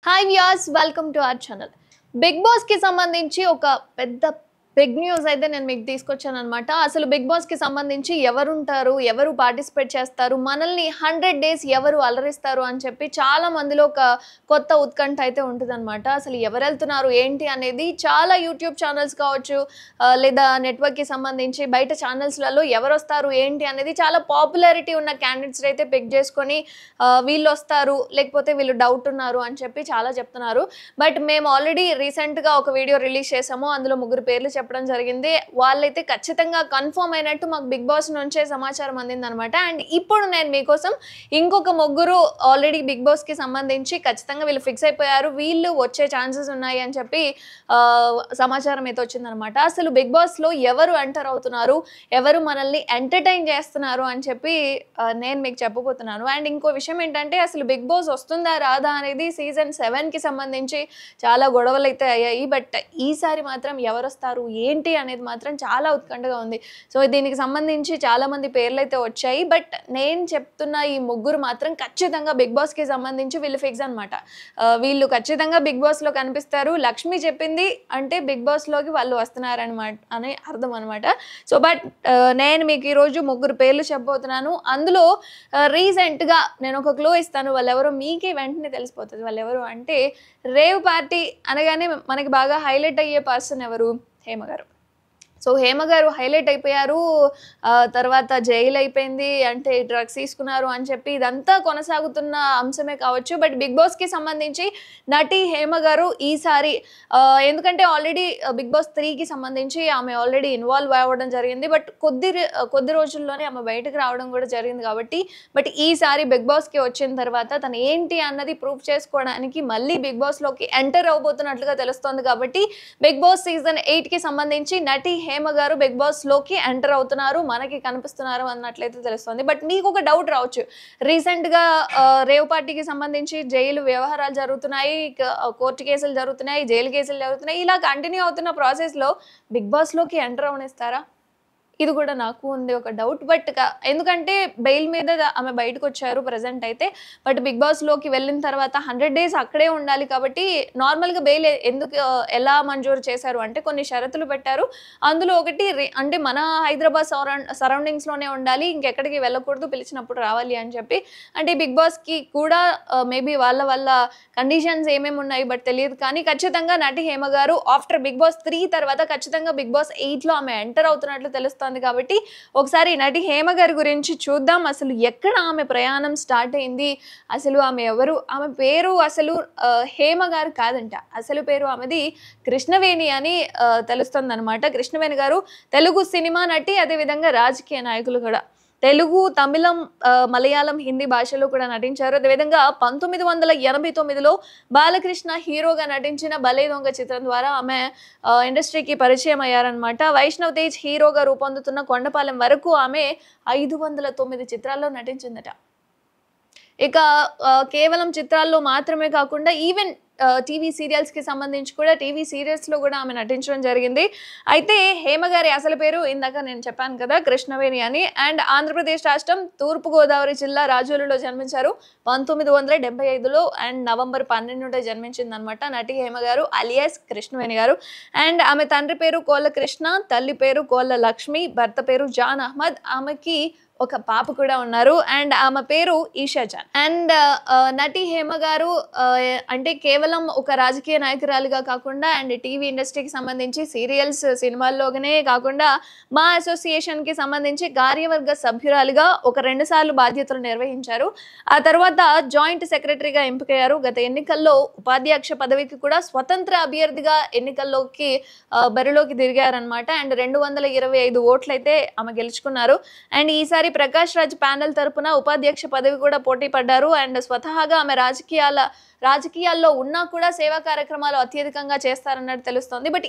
Hi viewers, welcome to our channel. Bigg Boss కి సంబంధించి ఒక పెద్ద బిగ్ న్యూస్ అయితే నేను మీకు తీసుకొచ్చాను అనమాట. అసలు బిగ్ బాస్ కి సంబంధించి ఎవరు ఉంటారు, ఎవరు పార్టిసిపేట్ చేస్తారు, మనల్ని 100 డేస్ ఎవరు అలరిస్తారు అని చెప్పి చాలా మందిలో ఒక కొత్త ఉత్కంఠ అయితే ఉంటుందన్నమాట. అసలు ఎవరు వెళ్తున్నారు ఏంటి అనేది చాలా యూట్యూబ్ ఛానల్స్ కావచ్చు, లేదా నెట్వర్క్ కి సంబంధించి బయట ఛానల్స్లలో ఎవరు వస్తారు ఏంటి అనేది చాలా పాపులారిటీ ఉన్న క్యాండిడేట్స్ అయితే పిక్ చేసుకొని వీళ్ళు వస్తారు లేకపోతే వీళ్ళు డౌట్ ఉన్నారు అని చెప్పి చాలా చెప్తున్నారు. బట్ మేము ఆల్రెడీ రీసెంట్గా ఒక వీడియో రిలీజ్ చేసాము. అందులో ముగ్గురు పేర్లు చెప్పడం జరిగింది. వాళ్ళైతే ఖచ్చితంగా కన్ఫర్మ్ అయినట్టు మాకు బిగ్ బాస్ నుంచే సమాచారం అందిందనమాట. అండ్ ఇప్పుడు నేను మీకోసం ఇంకొక ముగ్గురు ఆల్రెడీ బిగ్ బాస్ కి సంబంధించి ఖచ్చితంగా వీళ్ళు ఫిక్స్ అయిపోయారు, వీళ్ళు వచ్చే ఛాన్సెస్ ఉన్నాయి అని చెప్పి సమాచారం అయితే వచ్చిందనమాట. అసలు బిగ్ బాస్ లో ఎవరు ఎంటర్ అవుతున్నారు, ఎవరు మనల్ని ఎంటర్టైన్ చేస్తున్నారు అని చెప్పి నేను మీకు చెప్పబోతున్నాను. అండ్ ఇంకో విషయం ఏంటంటే, అసలు బిగ్ బాస్ వస్తుందా రాదా అనేది సీజన్ 7 కి సంబంధించి చాలా గొడవలు అయితే అయ్యాయి. బట్ ఈసారి మాత్రం ఎవరు వస్తారు ఏంటి అనేది మాత్రం చాలా ఉత్కంఠగా ఉంది. సో దీనికి సంబంధించి చాలా మంది పేర్లు అయితే వచ్చాయి. బట్ నేను చెప్తున్న ఈ ముగ్గురు మాత్రం ఖచ్చితంగా బిగ్ బాస్ కి సంబంధించి వీళ్ళు ఫిక్స్ అనమాట. వీళ్ళు ఖచ్చితంగా బిగ్ బాస్ లో కనిపిస్తారు. లక్ష్మి చెప్పింది అంటే బిగ్ బాస్ లోకి వాళ్ళు వస్తున్నారనమాట అని అర్థం అనమాట. సో బట్ నేను మీకు ఈరోజు ముగ్గురు పేర్లు చెప్పబోతున్నాను. అందులో రీసెంట్ గా నేను ఒక క్లూ ఇస్తాను, వాళ్ళెవరో మీకే వెంటనే తెలిసిపోతుంది. వాళ్ళెవరు అంటే, రేవ్ పార్టీ అనగానే మనకి బాగా హైలైట్ అయ్యే పర్సన్ ఎవరు? హేమ గారు. సో హేమ గారు హైలైట్ అయిపోయారు. తర్వాత జైలు అయిపోయింది, అంటే డ్రగ్స్ తీసుకున్నారు అని చెప్పి ఇదంతా కొనసాగుతున్న అంశమే కావచ్చు. బట్ బిగ్ బాస్కి సంబంధించి నటి హేమ గారు ఈసారి ఎందుకంటే ఆల్రెడీ బిగ్ బాస్ 3కి సంబంధించి ఆమె ఆల్రెడీ ఇన్వాల్వ్ అవ్వడం జరిగింది. బట్ కొద్ది రోజుల్లోనే ఆమె బయటకు రావడం కూడా జరిగింది కాబట్టి, బట్ ఈసారి బిగ్ బాస్కి వచ్చిన తర్వాత తను ఏంటి అన్నది ప్రూఫ్ చేసుకోవడానికి మళ్ళీ బిగ్ బాస్లోకి ఎంటర్ అవబోతున్నట్లుగా తెలుస్తోంది. కాబట్టి బిగ్ బాస్ సీజన్ 8కి సంబంధించి నటి హేమ గారు బిగ్ బాస్ లోకి ఎంటర్ అవుతున్నారు, మనకి కనిపిస్తున్నారు అన్నట్లయితే తెలుస్తుంది. బట్ మీకు ఒక డౌట్ రావచ్చు, రీసెంట్ గా రేవ్ పార్టీకి సంబంధించి జైలు వ్యవహారాలు జరుగుతున్నాయి, కోర్టు కేసులు జరుగుతున్నాయి, జైలు కేసులు జరుగుతున్నాయి, ఇలా కంటిన్యూ అవుతున్న ప్రాసెస్ లో బిగ్ బాస్ లోకి ఎంటర్ అవనిస్తారా? ఇది కూడా నాకు ఉంది ఒక డౌట్. బట్ ఎందుకంటే బెయిల్ మీద ఆమె బయటకు వచ్చారు ప్రజెంట్ అయితే. బట్ బిగ్ బాస్ లోకి వెళ్ళిన తర్వాత 100 డేస్ అక్కడే ఉండాలి కాబట్టి నార్మల్గా బెయిల్ ఎందుకు ఎలా మంజూరు చేశారు అంటే కొన్ని షరతులు పెట్టారు. అందులో ఒకటి అంటే మన హైదరాబాద్ సరౌండింగ్స్లోనే ఉండాలి, ఇంకెక్కడికి వెళ్ళకూడదు, పిలిచినప్పుడు రావాలి అని చెప్పి. అంటే బిగ్ బాస్కి కూడా మేబీ వాళ్ళ కండిషన్స్ ఏమేమి ఉన్నాయి బట్ తెలియదు. కానీ ఖచ్చితంగా నటి హేమ గారు ఆఫ్టర్ బిగ్ బాస్ 3 తర్వాత ఖచ్చితంగా బిగ్ బాస్ 8లో ఆమె ఎంటర్ అవుతున్నట్లు తెలుస్తుంది. కాబట్టి ఒకసారి నటి హేమ గారి గురించి చూద్దాం. అసలు ఎక్కడ ఆమె ప్రయాణం స్టార్ట్ అయింది, అసలు ఆమె ఎవరు? ఆమె పేరు అసలు హేమ గారు కాదంట, అసలు పేరు ఆమెది కృష్ణవేణి అని తెలుస్తుంది అనమాట. కృష్ణవేణి గారు తెలుగు సినిమా నటి, అదేవిధంగా రాజకీయ నాయకులు కూడా. తెలుగు, తమిళం, మలయాళం, హిందీ భాషలో కూడా నటించారు. అదేవిధంగా 1989లో బాలకృష్ణ హీరోగా నటించిన భలే దొంగ చిత్రం ద్వారా ఆమె ఇండస్ట్రీకి పరిచయం అయ్యారనమాట. వైష్ణవ్ తేజ్ హీరోగా రూపొందుతున్న కొండపాలెం వరకు ఆమె 509 చిత్రాల్లో నటించిందట. ఇక కేవలం చిత్రాల్లో మాత్రమే కాకుండా ఈవెన్ టీవీ సీరియల్స్కి సంబంధించి కూడా టీవీ సీరియల్స్లో కూడా ఆమె నటించడం జరిగింది. అయితే హేమ గారి అసలు పేరు ఇందాక నేను చెప్పాను కదా, కృష్ణవేణి అని. అండ్ ఆంధ్రప్రదేశ్ రాష్ట్రం తూర్పుగోదావరి జిల్లా రాజోలులో జన్మించారు 1975లో. అండ్ నవంబర్ 12 జన్మించిందనమాట నటి హేమ గారు అలియాస్ కృష్ణవేణి గారు. అండ్ ఆమె తండ్రి పేరు కోళ్ళ కృష్ణ, తల్లి పేరు కోళ్ళ లక్ష్మి, భర్త పేరు జాన్ అహ్మద్, ఆమెకి ఒక పాప కూడా ఉన్నారు. అండ్ ఆమె పేరు ఈషా జాన్. అండ్ నటి హేమ గారు అంటే కేవలం ఒక రాజకీయ నాయకురాలుగా కాకుండా అండ్ టీవీ ఇండస్ట్రీకి సంబంధించి సీరియల్స్, సినిమాల్లోనే కాకుండా మా అసోసియేషన్కి సంబంధించి కార్యవర్గ సభ్యురాలుగా ఒక 2 సార్లు బాధ్యతలు నిర్వహించారు. ఆ తర్వాత జాయింట్ సెక్రటరీగా ఎంపికయ్యారు. గత ఎన్నికల్లో ఉపాధ్యక్ష పదవికి కూడా స్వతంత్ర అభ్యర్థిగా ఎన్నికల్లోకి బరిలోకి దిగారనమాట. అండ్ 225 ఓట్లు అయితే ఆమె గెలుచుకున్నారు. అండ్ ఈసారి ప్రకాష్ రాజ్ ప్యానెల్ తరపున ఉపాధ్యక్ష పదవి కూడా పోటీ పడ్డారు. అండ్ స్వతహాగా ఆమె రాజకీయాల్లో ఉన్నా కూడా సేవా కార్యక్రమాలు అత్యధికంగా చేస్తారన్నట్టు తెలుస్తుంది. బట్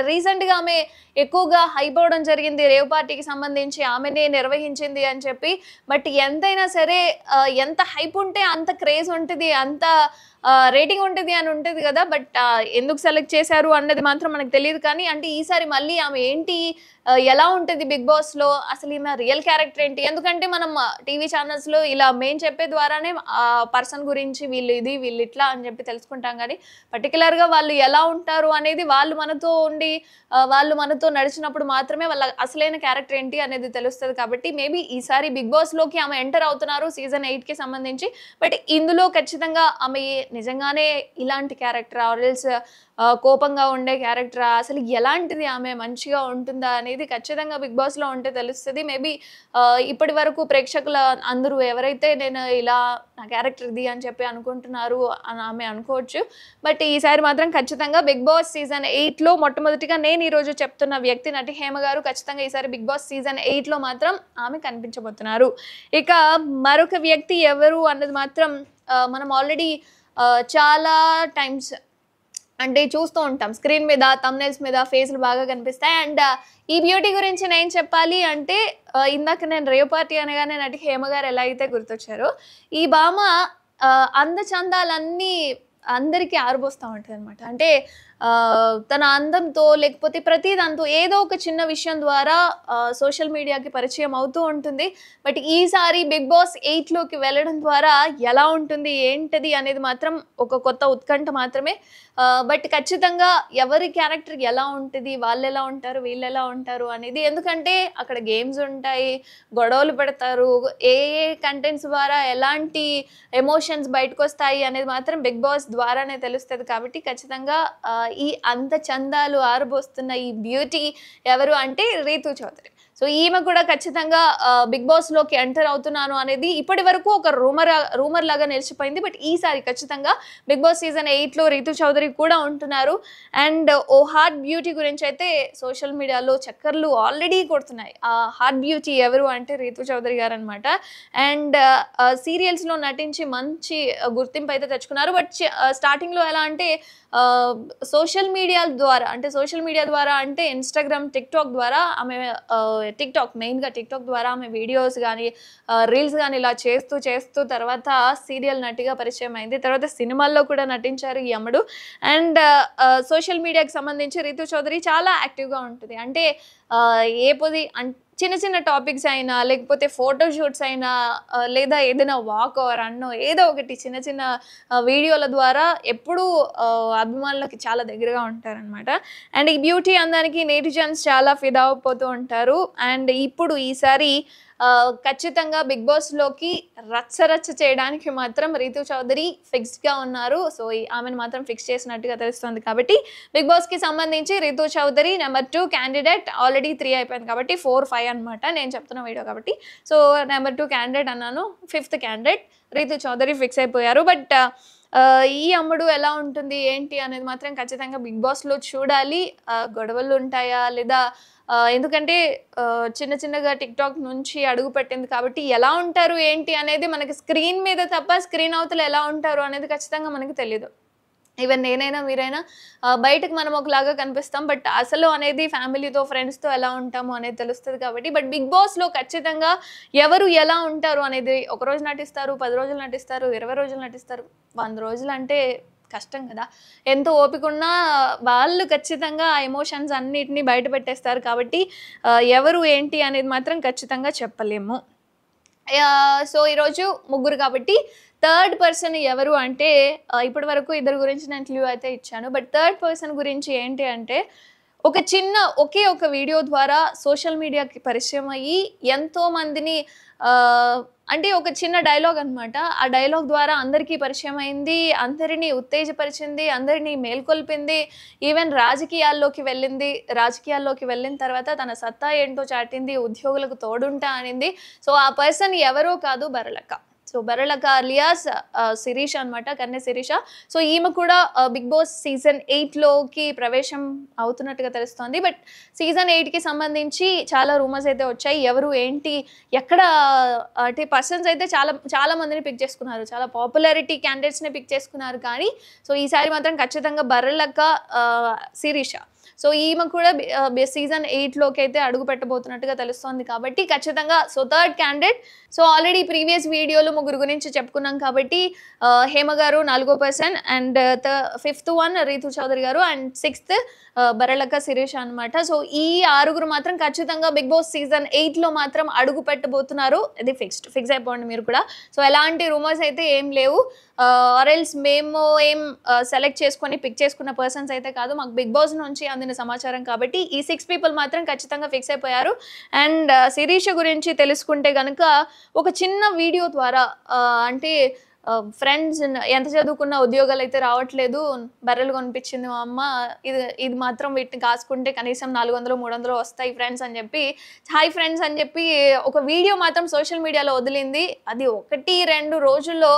రీసెంట్గా ఆమె ఎక్కువగా హైప్ అవడం జరిగింది, రేవ్ పార్టీకి సంబంధించి ఆమెనే నిర్వహించింది అని చెప్పి. బట్ ఎంతైనా సరే ఎంత హైప్ ఉంటే అంత క్రేజ్ ఉంటుంది, అంత రేటింగ్ ఉంటుంది అని ఉంటుంది కదా. బట్ ఎందుకు సెలెక్ట్ చేశారు అన్నది మాత్రం మనకు తెలియదు. కానీ అంటే ఈసారి మళ్ళీ ఆమె ఏంటి, ఎలా ఉంటుంది బిగ్ బాస్లో, అసలు ఈమె రియల్ క్యారెక్టర్ ఏంటి? ఎందుకంటే మనం టీవీ ఛానల్స్లో ఇలా మేము చెప్పే ద్వారానే పర్సన్ గురించి వీళ్ళు ఇది వీళ్ళు ఇట్లా ఎట్లా అని చెప్పి తెలుసుకుంటాం. కానీ పర్టికులర్గా వాళ్ళు ఎలా ఉంటారు అనేది వాళ్ళు మనతో ఉండి వాళ్ళు మనతో నడిచినప్పుడు మాత్రమే వాళ్ళ అసలైన క్యారెక్టర్ ఏంటి అనేది తెలుస్తుంది. కాబట్టి మేబీ ఈసారి బిగ్ బాస్లోకి ఆమె ఎంటర్ అవుతున్నారు సీజన్ 8కి సంబంధించి. బట్ ఇందులో ఖచ్చితంగా ఆమె నిజంగానే ఇలాంటి క్యారెక్టర్ ఆర్ఎల్స్ కోపంగా ఉండే క్యారెక్టర్ అసలు ఎలాంటిది, ఆమె మంచిగా ఉంటుందా అనేది ఖచ్చితంగా బిగ్ బాస్లో ఉంటే తెలుస్తుంది. మేబీ ఇప్పటి వరకు ప్రేక్షకుల అందరూ ఎవరైతే నేను ఇలా నా క్యారెక్టర్ ఇది అని చెప్పి అనుకుంటున్నారు అని ఆమె అనుకోవచ్చు. బట్ ఈసారి మాత్రం ఖచ్చితంగా బిగ్ బాస్ సీజన్ 8లో మొట్టమొదటిగా నేను ఈరోజు చెప్తున్న వ్యక్తి నటి హేమ గారు ఖచ్చితంగా ఈసారి బిగ్ బాస్ సీజన్ 8లో మాత్రం ఆమె కనిపించబోతున్నారు. ఇక మరొక వ్యక్తి ఎవరు అన్నది మాత్రం మనం ఆల్రెడీ చాలా టైమ్స్ అంటే చూస్తూ ఉంటాం స్క్రీన్ మీద, థంబ్నెయిల్స్ మీద ఫేస్లు బాగా కనిపిస్తాయి. అండ్ ఈ బ్యూటీ గురించి నేను చెప్పాలి అంటే ఇందాక నేను రేవ్ పార్టీ అనగానే నటి హేమ గారు ఎలా అయితే గుర్తొచ్చారో, ఈ భామ అందచందాలన్నీ అందరికీ ఆరబోస్తూ ఉంటుంది అనమాట. అంటే తన అందంతో లేకపోతే ప్రతి దాంతో ఏదో ఒక చిన్న విషయం ద్వారా సోషల్ మీడియాకి పరిచయం అవుతూ ఉంటుంది. బట్ ఈసారి బిగ్ బాస్ 8లోకి వెళ్ళడం ద్వారా ఎలా ఉంటుంది ఏంటది అనేది మాత్రం ఒక కొత్త ఉత్కంఠ మాత్రమే. బట్ ఖచ్చితంగా ఎవరి క్యారెక్టర్ ఎలా ఉంటుంది, వాళ్ళు ఎలా ఉంటారు, వీళ్ళు ఎలా ఉంటారు అనేది, ఎందుకంటే అక్కడ గేమ్స్ ఉంటాయి, గొడవలు పెడతారు, ఏ ఏ కంటెంట్స్ ద్వారా ఎలాంటి ఎమోషన్స్ బయటకు వస్తాయి అనేది మాత్రం బిగ్ బాస్ ద్వారానే తెలుస్తుంది. కాబట్టి ఖచ్చితంగా ఈ అంత చందాలు ఆరబోస్తున్న ఈ బ్యూటీ ఎవరు అంటే రీతు చౌదరి. సో ఈమె కూడా ఖచ్చితంగా బిగ్ బాస్లోకి ఎంటర్ అవుతున్నాను అనేది ఇప్పటి వరకు ఒక రూమర్ లాగా నిలిచిపోయింది. బట్ ఈసారి ఖచ్చితంగా బిగ్ బాస్ సీజన్ 8లో రీతు చౌదరి కూడా ఉంటున్నారు. అండ్ ఓ హార్ట్ బ్యూటీ గురించి అయితే సోషల్ మీడియాలో చక్కర్లు ఆల్రెడీ కొడుతున్నాయి. ఆ హార్ట్ బ్యూటీ ఎవరు అంటే రీతు చౌదరి గారు అనమాట. అండ్ సీరియల్స్లో నటించి మంచి గుర్తింపు అయితే తెచ్చుకున్నారు. బట్ స్టార్టింగ్లో ఎలా అంటే సోషల్ మీడియా ద్వారా అంటే ఇన్స్టాగ్రామ్, టిక్టాక్ ద్వారా ఆమె మెయిన్గా టిక్టాక్ ద్వారా ఆమె వీడియోస్ కానీ రీల్స్ కానీ ఇలా చేస్తూ తర్వాత సీరియల్ నటిగా పరిచయం అయింది. తర్వాత సినిమాల్లో కూడా నటించారు ఈ అమ్మడు. అండ్ సోషల్ మీడియాకి సంబంధించి రీతు చౌదరి చాలా యాక్టివ్గా ఉంటుంది. అంటే చిన్న చిన్న టాపిక్స్ అయినా లేకపోతే ఫోటోషూట్స్ అయినా లేదా ఏదైనా వాక్ ఆర్ రన్నో ఏదో ఒకటి చిన్న చిన్న వీడియోల ద్వారా ఎప్పుడూ అభిమానులకి చాలా దగ్గరగా ఉంటారనమాట. అండ్ ఈ బ్యూటీ అందానికి నెటిజన్స్ చాలా ఫిదా అయిపోతూ ఉంటారు. అండ్ ఇప్పుడు ఈసారి ఖచ్చితంగా బిగ్ బాస్లోకి రచ్చ చేయడానికి మాత్రం రీతు చౌదరి ఫిక్స్డ్గా ఉన్నారు. సో ఆమెను మాత్రం ఫిక్స్ చేసినట్టుగా తెలుస్తుంది. కాబట్టి బిగ్ బాస్కి సంబంధించి Ritu Chowdary number 2 candidate, already 3 అయిపోయింది కాబట్టి 4, 5 అనమాట నేను చెప్తున్న వీడియో కాబట్టి. సో నెంబర్ 2 క్యాండిడేట్ అన్నాను, 5th candidate Ritu Chowdary fix అయిపోయారు. బట్ ఈ అమ్ముడు ఎలా ఉంటుంది ఏంటి అనేది మాత్రం ఖచ్చితంగా బిగ్ బాస్లో చూడాలి. గొడవలు ఉంటాయా లేదా, ఎందుకంటే చిన్నగా టిక్టాక్ నుంచి అడుగు పెట్టింది కాబట్టి ఎలా ఉంటారు ఏంటి అనేది మనకి స్క్రీన్ మీద తప్ప స్క్రీన్ అవతల ఎలా ఉంటారు అనేది ఖచ్చితంగా మనకి తెలియదు. ఈవెన్ నేనైనా మీరైనా బయటకు మనం ఒకలాగా కనిపిస్తాం. బట్ అసలు అనేది ఫ్యామిలీతో, ఫ్రెండ్స్తో ఎలా ఉంటాము అనేది తెలుస్తుంది. కాబట్టి బట్ బిగ్ బాస్లో ఖచ్చితంగా ఎవరు ఎలా ఉంటారు అనేది ఒకరోజు నటిస్తారు, 10 రోజులు నటిస్తారు, 20 రోజులు నటిస్తారు, 100 రోజులు అంటే కష్టం కదా. ఎంత ఓపిక ఉన్నా వాళ్ళు ఖచ్చితంగా ఆ ఎమోషన్స్ అన్నిటినీ బయట పెట్టేస్తారు. కాబట్టి ఎవరు ఏంటి అనేది మాత్రం ఖచ్చితంగా చెప్పలేము. సో ఈరోజు ముగ్గురు కాబట్టి థర్డ్ పర్సన్ ఎవరు అంటే ఇప్పటి వరకు ఇద్దరు గురించి నేను క్లూ అయితే ఇచ్చాను. బట్ థర్డ్ పర్సన్ గురించి ఏంటి అంటే ఒకే ఒక వీడియో ద్వారా సోషల్ మీడియాకి పరిచయం అయ్యి ఎంతోమందిని అంటే ఒక చిన్న డైలాగ్ అనమాట. ఆ డైలాగ్ ద్వారా అందరికీ పరిచయం అయింది, అందరినీ ఉత్తేజపరిచింది, అందరినీ మేల్కొల్పింది, ఈవెన్ రాజకీయాల్లోకి వెళ్ళిన తర్వాత తన సత్తా ఏంటో చాటింది, ఉద్యోగులకు తోడుంటా అనింది. సో ఆ పర్సన్ ఎవరో కాదు, బరలక్క. సో బరలక్క అలియాస్ శిరీష అనమాట, కన్నె శిరీష. సో ఈమె కూడా బిగ్ బాస్ సీజన్ 8లోకి ప్రవేశం అవుతున్నట్టుగా తెలుస్తోంది. బట్ సీజన్ 8కి సంబంధించి చాలా రూమర్స్ అయితే వచ్చాయి. ఎవరు ఏంటి ఎక్కడ అంటే పర్సన్స్ అయితే చాలా మందిని పిక్ చేసుకున్నారు, చాలా పాపులారిటీ క్యాండిడేట్స్ని పిక్ చేసుకున్నారు. కానీ సో ఈసారి మాత్రం ఖచ్చితంగా బరలక్క, శిరీష సో ఈమె కూడా సీజన్ 8లోకి అయితే అడుగు పెట్టబోతున్నట్టుగా తెలుస్తోంది కాబట్టి ఖచ్చితంగా so third candidate. So already previous వీడియోలో ముగ్గురు గురించి చెప్పుకున్నాం కాబట్టి హేమ గారు 4వ person, and 5th one Ritu Chowdary గారు, అండ్ 6th బరళక్క శిరీష అనమాట. సో ఈ 6గురు మాత్రం ఖచ్చితంగా బిగ్ బాస్ సీజన్ 8లో మాత్రం అడుగు పెట్టబోతున్నారు. అది ఫిక్స్ అయిపోండి మీరు కూడా. సో ఎలాంటి రూమర్స్ అయితే ఏం లేవు, ఆర్ఎల్స్ మేము ఏం సెలెక్ట్ చేసుకొని పిక్ చేసుకున్న పర్సన్స్ అయితే కాదు, మాకు బిగ్ బాస్ నుంచి అందిన సమాచారం కాబట్టి ఈ 6 పీపుల్ మాత్రం ఖచ్చితంగా ఫిక్స్ అయిపోయారు. అండ్ శిరీష గురించి తెలుసుకుంటే కనుక ఒక చిన్న వీడియో ద్వారా అంటే ఫ్రెండ్స్ ఎంత చదువుకున్న ఉద్యోగాలు అయితే రావట్లేదు, బర్రెలు కొనిపించింది మా అమ్మ, ఇది మాత్రం వీటిని కాసుకుంటే కనీసం 400-300 వస్తాయి ఫ్రెండ్స్ అని చెప్పి, హాయ్ ఫ్రెండ్స్ అని చెప్పి ఒక వీడియో మాత్రం సోషల్ మీడియాలో వదిలింది. అది 1-2 రోజుల్లో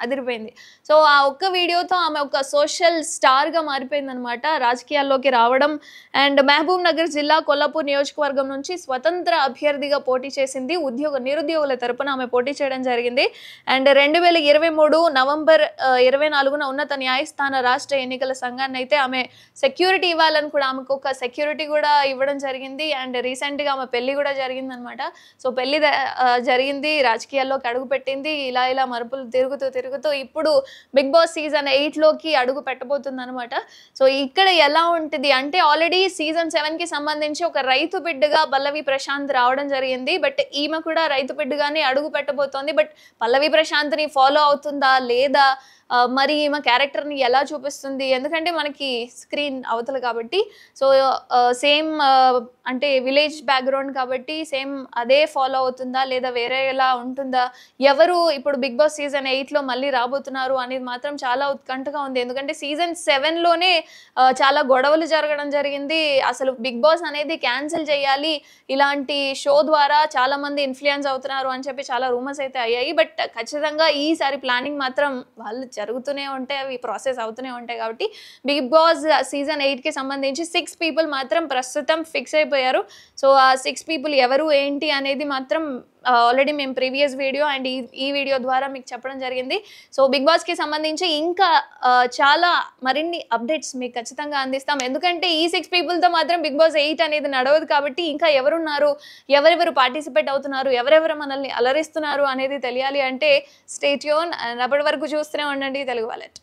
అదిరిపోయింది. సో ఆ ఒక్క వీడియోతో ఆమె ఒక సోషల్ స్టార్గా మారిపోయింది అనమాట, రాజకీయాల్లోకి రావడం. అండ్ మహబూబ్ నగర్ జిల్లా కొల్లాపూర్ నియోజకవర్గం నుంచి స్వతంత్ర అభ్యర్థిగా పోటీ చేసింది. నిరుద్యోగుల తరపున ఆమె పోటీ చేయడం జరిగింది. అండ్ 2023 నవంబర్ 24న ఉన్నత న్యాయస్థాన రాష్ట్ర ఎన్నికల సంఘాన్ని అయితే ఆమె సెక్యూరిటీ ఇవ్వాలని కూడా ఆమెకు ఒక సెక్యూరిటీ కూడా ఇవ్వడం జరిగింది. అండ్ రీసెంట్గా ఆమె పెళ్లి కూడా జరిగింది అనమాట. సో పెళ్లి జరిగింది, రాజకీయాల్లోకి అడుగు పెట్టింది, ఇలా మరుపులు తిరుగుతూ ఇప్పుడు బిగ్ బాస్ సీజన్ 8లోకి అడుగు పెట్టబోతుంది అనమాట. సో ఇక్కడ ఎలా ఉంటుంది అంటే ఆల్రెడీ సీజన్ 7కి సంబంధించి ఒక రైతు బిడ్డగా పల్లవి ప్రశాంత్ రావడం జరిగింది. బట్ ఈమె కూడా రైతు బిడ్డగానే అడుగు పెట్టబోతోంది. బట్ పల్లవి ప్రశాంత్ని ఫాలో అవుతుందా లేదా, మరి ఈమె క్యారెక్టర్ని ఎలా చూపిస్తుంది, ఎందుకంటే మనకి స్క్రీన్ అవతల కాబట్టి. సో సేమ్ అంటే విలేజ్ బ్యాక్గ్రౌండ్ కాబట్టి సేమ్ అదే ఫాలో అవుతుందా లేదా వేరే ఎలా ఉంటుందా, ఎవరు ఇప్పుడు బిగ్ బాస్ సీజన్ 8లో మళ్ళీ రాబోతున్నారు అనేది మాత్రం చాలా ఉత్కంఠగా ఉంది. ఎందుకంటే సీజన్ 7లోనే చాలా గొడవలు జరగడం జరిగింది. అసలు బిగ్ బాస్ అనేది క్యాన్సిల్ చేయాలి, ఇలాంటి షో ద్వారా చాలా మంది ఇన్ఫ్లుయెన్స్ అవుతున్నారు అని చెప్పి చాలా రూమర్స్ అయితే అయ్యాయి. బట్ ఖచ్చితంగా ఈసారి ప్లానింగ్ మాత్రం వాళ్ళు జరుగుతూనే ఉంటాయి, అవి ప్రాసెస్ అవుతూనే ఉంటాయి. కాబట్టి బిగ్ బాస్ సీజన్ 8కి సంబంధించి 6 పీపుల్ మాత్రం ప్రస్తుతం ఫిక్స్ అయిపోయారు. సో ఆ 6 పీపుల్ ఎవరు ఏంటి అనేది మాత్రం ఆల్రెడీ మేము ప్రీవియస్ వీడియో అండ్ ఈ వీడియో ద్వారా మీకు చెప్పడం జరిగింది. సో బిగ్ బాస్కి సంబంధించి ఇంకా చాలా మరిన్ని అప్డేట్స్ మీకు ఖచ్చితంగా అందిస్తాం. ఎందుకంటే ఈ 6 పీపుల్తో మాత్రం బిగ్ బాస్ 8 అనేది నడవదు కాబట్టి ఇంకా ఎవరున్నారు, ఎవరెవరు పార్టిసిపేట్ అవుతున్నారు, ఎవరెవరు మనల్ని అలరిస్తున్నారు అనేది తెలియాలి అంటే స్టే ట్యూన్. అప్పటి వరకు చూస్తూనే ఉండండి తెలుగు వాలెట్.